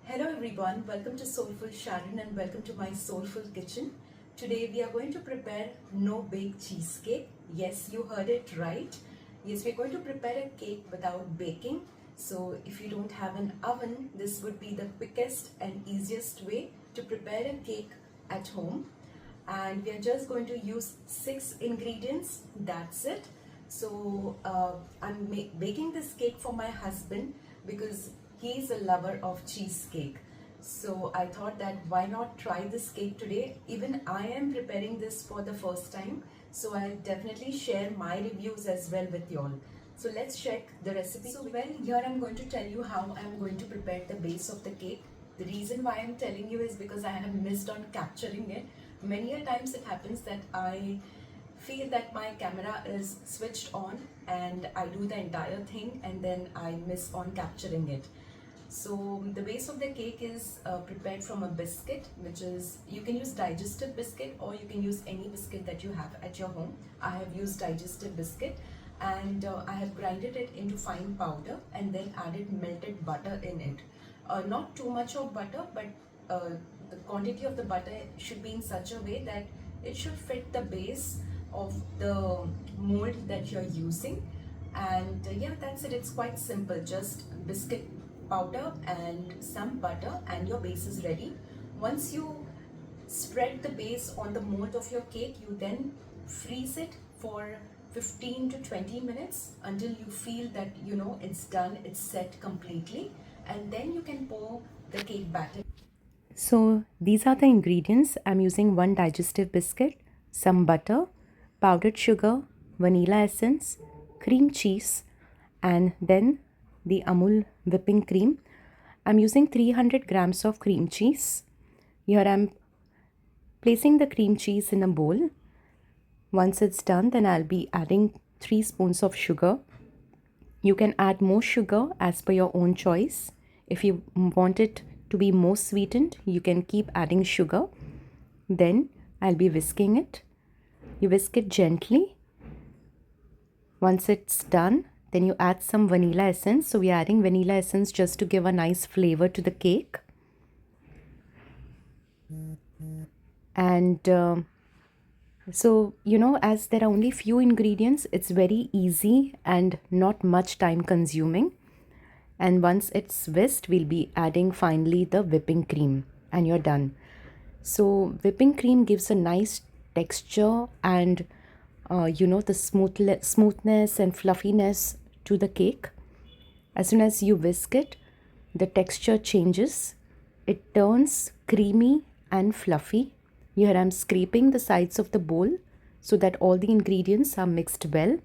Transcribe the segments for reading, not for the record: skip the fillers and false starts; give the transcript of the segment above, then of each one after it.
Hello everyone, welcome to Soulful Sharon and welcome to my Soulful Kitchen. Today we are going to prepare no-bake cheesecake. Yes, you heard it right. Yes, we're going to prepare a cake without baking. So if you don't have an oven, this would be the quickest and easiest way to prepare a cake at home. And we are just going to use 6 ingredients, that's it. So I'm baking this cake for my husband because he's a lover of cheesecake. So I thought that why not try this cake today. Even I am preparing this for the first time, so I'll definitely share my reviews as well with you all. So let's check the recipe. So well, here I'm going to tell you how I'm going to prepare the base of the cake. The reason why I'm telling you is because I have missed on capturing it. Many a times it happens that I feel that my camera is switched on and I do the entire thing and then I miss on capturing it. So the base of the cake is prepared from a biscuit, which is, you can use digestive biscuit or you can use any biscuit that you have at your home. I have used digestive biscuit and I have grinded it into fine powder and then added melted butter in it. Not too much of butter, but the quantity of the butter should be in such a way that it should fit the base of the mold that you're using. And yeah, that's it. It's quite simple. Just biscuit powder and some butter and your base is ready. Once you spread the base on the mold of your cake, you then freeze it for 15 to 20 minutes until you feel that it's done, it's set completely, and then you can pour the cake batter. So these are the ingredients. I'm using 1 digestive biscuit, some butter, powdered sugar, vanilla essence, cream cheese, and then the Amul whipping cream. I'm using 300 grams of cream cheese. Here I'm placing the cream cheese in a bowl. Once it's done, then I'll be adding 3 spoons of sugar. You can add more sugar as per your own choice. If you want it to be more sweetened, you can keep adding sugar. Then I'll be whisking it. You whisk it gently. Once it's done, then you add some vanilla essence. So we're adding vanilla essence just to give a nice flavor to the cake. And so, as there are only few ingredients, it's very easy and not much time consuming. And once it's whisked, we'll be adding finally the whipping cream and you're done. So whipping cream gives a nice texture and the smoothness and fluffiness to the cake. As soon as you whisk it, the texture changes. It turns creamy and fluffy. Here I'm scraping the sides of the bowl so that all the ingredients are mixed well.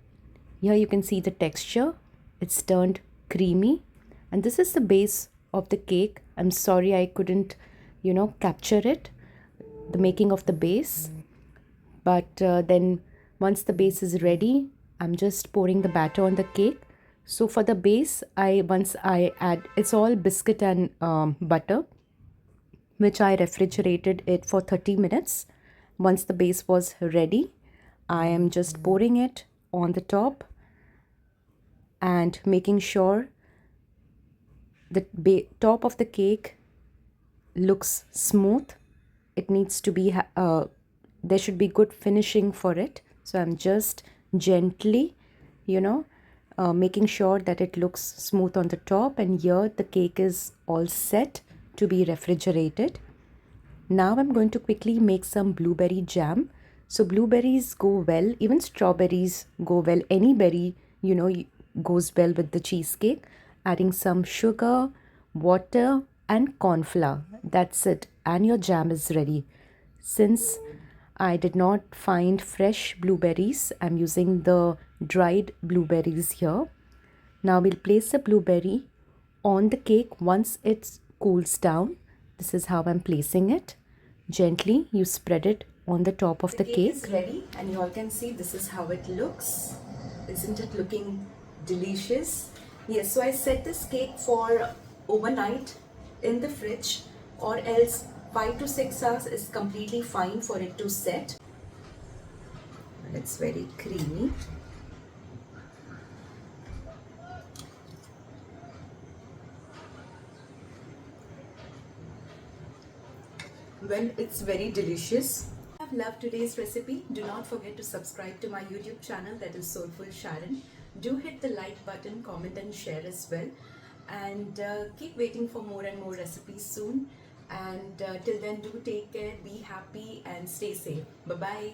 Here you can see the texture. It's turned creamy. And this is the base of the cake. I'm sorry I couldn't, capture it, the making of the base. But then once the base is ready, I'm just pouring the batter on the cake. So for the base, once I add, it's all biscuit and butter, which I refrigerated it for 30 minutes. Once the base was ready, I am just pouring it on the top and making sure the top of the cake looks smooth. It needs to be, there should be good finishing for it. So I'm just gently, making sure that it looks smooth on the top, and here the cake is all set to be refrigerated. Now I'm going to quickly make some blueberry jam. So blueberries go well, even strawberries go well. Any berry, goes well with the cheesecake. Adding some sugar, water, and corn flour. That's it. And your jam is ready. Since I did not find fresh blueberries, I'm using the dried blueberries here. Now we'll place the blueberry on the cake once it cools down. This is how I'm placing it. Gently, you spread it on the top of the cake. The cake is ready and you all can see this is how it looks. Isn't it looking delicious? Yes, so I set this cake for overnight in the fridge, or else 5 to 6 hours is completely fine for it to set. It's very creamy. when it's very delicious. If you have loved today's recipe, do not forget to subscribe to my YouTube channel, that is Soulful Sharon. Do hit the like button, comment and share as well. And keep waiting for more and more recipes soon. And till then, do take care, be happy and stay safe. Bye-bye.